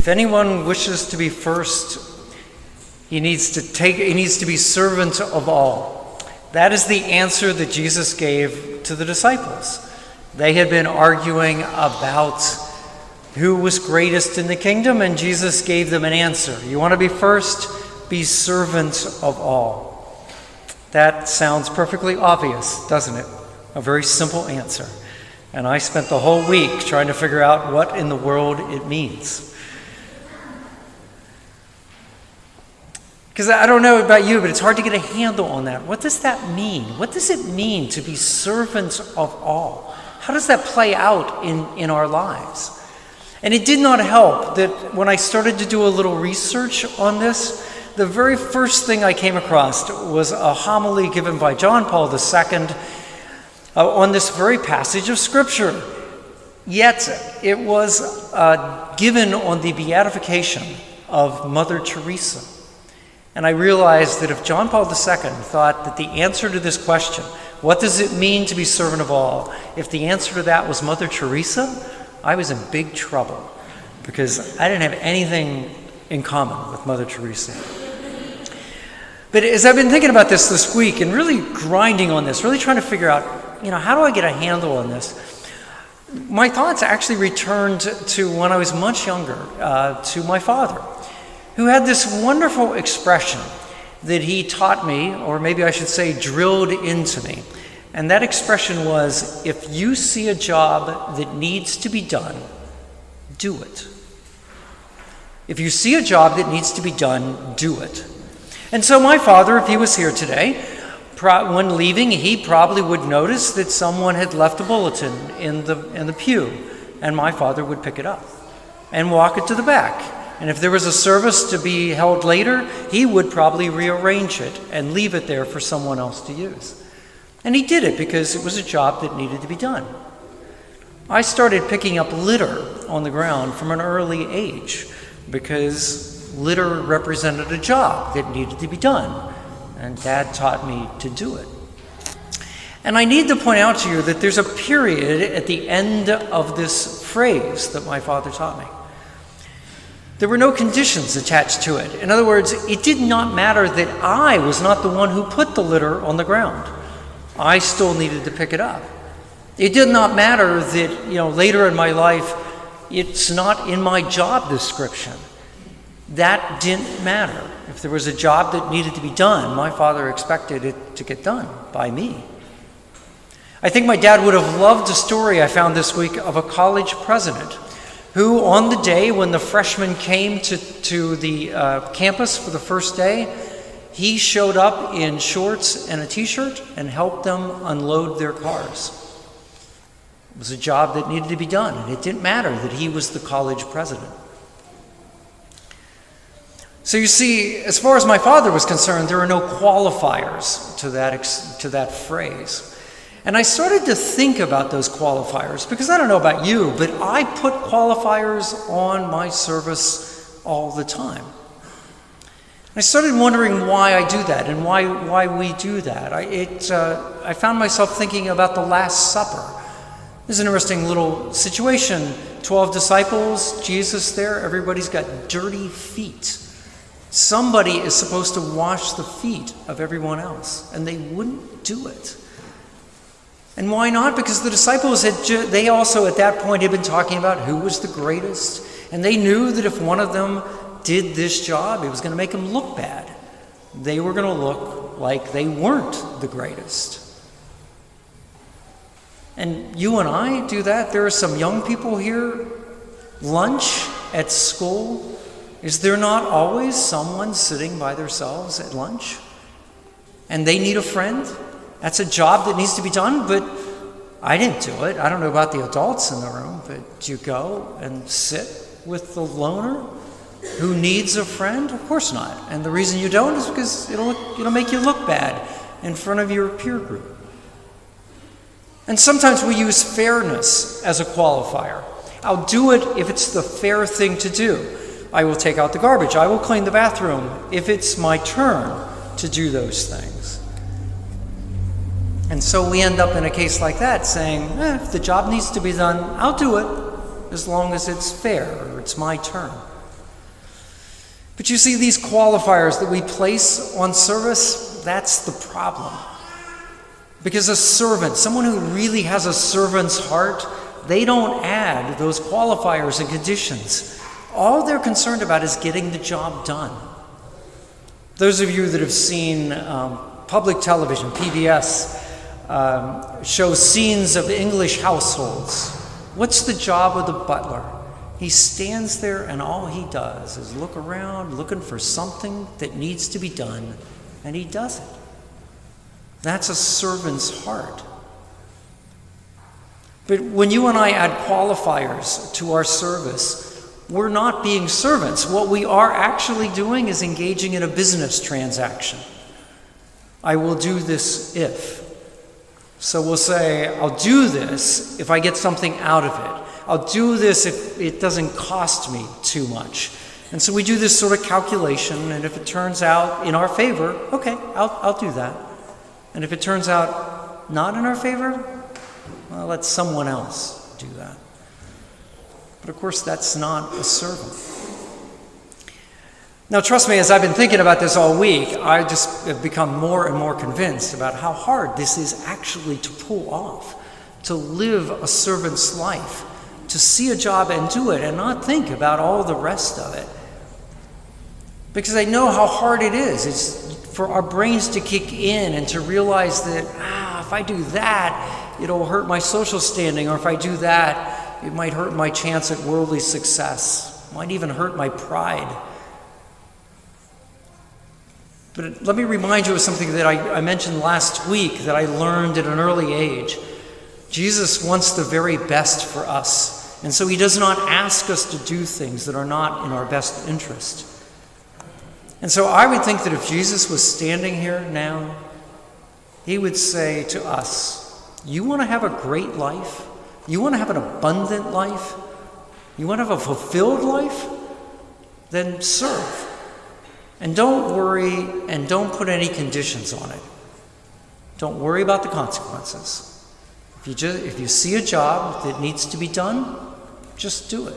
If anyone wishes to be first, he needs to be servant of all. That is the answer that Jesus gave to the disciples. They had been arguing about who was greatest in the kingdom, and Jesus gave them an answer. You want to be first? Be servant of all. That sounds perfectly obvious, doesn't it? A very simple answer. And I spent the whole week trying to figure out what in the world it means. Because I don't know about you, but it's hard to get a handle on that. What does that mean? What does it mean to be servants of all? How does that play out in our lives? And it did not help that when I started to do a little research on this, the very first thing I came across was a homily given by John Paul II on this very passage of Scripture. Yet it was given on the beatification of Mother Teresa. And I realized that if John Paul II thought that the answer to this question, what does it mean to be servant of all, if the answer to that was Mother Teresa, I was in big trouble because I didn't have anything in common with Mother Teresa. But as I've been thinking about this week and really grinding on this, really trying to figure out, how do I get a handle on this? My thoughts actually returned to when I was much younger, to my father, who had this wonderful expression that he taught me, or maybe I should say drilled into me. And that expression was, if you see a job that needs to be done, do it. If you see a job that needs to be done, do it. And so my father, if he was here today, when leaving, he probably would notice that someone had left a bulletin in the pew, and my father would pick it up and walk it to the back. And if there was a service to be held later, he would probably rearrange it and leave it there for someone else to use. And he did it because it was a job that needed to be done. I started picking up litter on the ground from an early age because litter represented a job that needed to be done. And Dad taught me to do it. And I need to point out to you that there's a period at the end of this phrase that my father taught me. There were no conditions attached to it. In other words, it did not matter that I was not the one who put the litter on the ground. I still needed to pick it up. It did not matter that, later in my life, it's not in my job description. That didn't matter. If there was a job that needed to be done, my father expected it to get done by me. I think my dad would have loved a story I found this week of a college president who, on the day when the freshmen came to the campus for the first day, he showed up in shorts and a t-shirt and helped them unload their cars. It was a job that needed to be done, and it didn't matter that he was the college president. So you see, as far as my father was concerned, there are no qualifiers to that phrase. And I started to think about those qualifiers because I don't know about you, but I put qualifiers on my service all the time. I started wondering why I do that and why we do that. I found myself thinking about the Last Supper. There's an interesting little situation. 12 disciples, Jesus there, everybody's got dirty feet. Somebody is supposed to wash the feet of everyone else, and they wouldn't do it. And why not? Because the disciples they also at that point had been talking about who was the greatest, and they knew that if one of them did this job, it was going to make them look bad. They were going to look like they weren't the greatest. And you and I do that. There are some young people here. Lunch at school. Is there not always someone sitting by themselves at lunch? And they need a friend? That's a job that needs to be done, but I didn't do it. I don't know about the adults in the room, but do you go and sit with the loner who needs a friend? Of course not. And the reason you don't is because it'll make you look bad in front of your peer group. And sometimes we use fairness as a qualifier. I'll do it if it's the fair thing to do. I will take out the garbage. I will clean the bathroom if it's my turn to do those things. And so we end up in a case like that saying, if the job needs to be done, I'll do it as long as it's fair or it's my turn. But you see, these qualifiers that we place on service, that's the problem. Because a servant, someone who really has a servant's heart, they don't add those qualifiers and conditions. All they're concerned about is getting the job done. Those of you that have seen public television, PBS, shows scenes of English households. What's the job of the butler? He stands there and all he does is look around looking for something that needs to be done, and he does it. That's a servant's heart. But when you and I add qualifiers to our service, we're not being servants. What we are actually doing is engaging in a business transaction. I will do this if. So we'll say, I'll do this if I get something out of it. I'll do this if it doesn't cost me too much. And so we do this sort of calculation, and if it turns out in our favor, okay, I'll do that. And if it turns out not in our favor, well, let someone else do that. But of course, that's not a servant. Now, trust me, as I've been thinking about this all week, I just have become more and more convinced about how hard this is actually to pull off, to live a servant's life, to see a job and do it and not think about all the rest of it. Because I know how hard it is. It's for our brains to kick in and to realize that, if I do that, it'll hurt my social standing, or if I do that, it might hurt my chance at worldly success. It might even hurt my pride. But let me remind you of something that I mentioned last week that I learned at an early age. Jesus wants the very best for us, and so he does not ask us to do things that are not in our best interest. And so I would think that if Jesus was standing here now, he would say to us, you want to have a great life? You want to have an abundant life? You want to have a fulfilled life? Then serve. And don't worry and don't put any conditions on it. Don't worry about the consequences. If you see a job that needs to be done, just do it.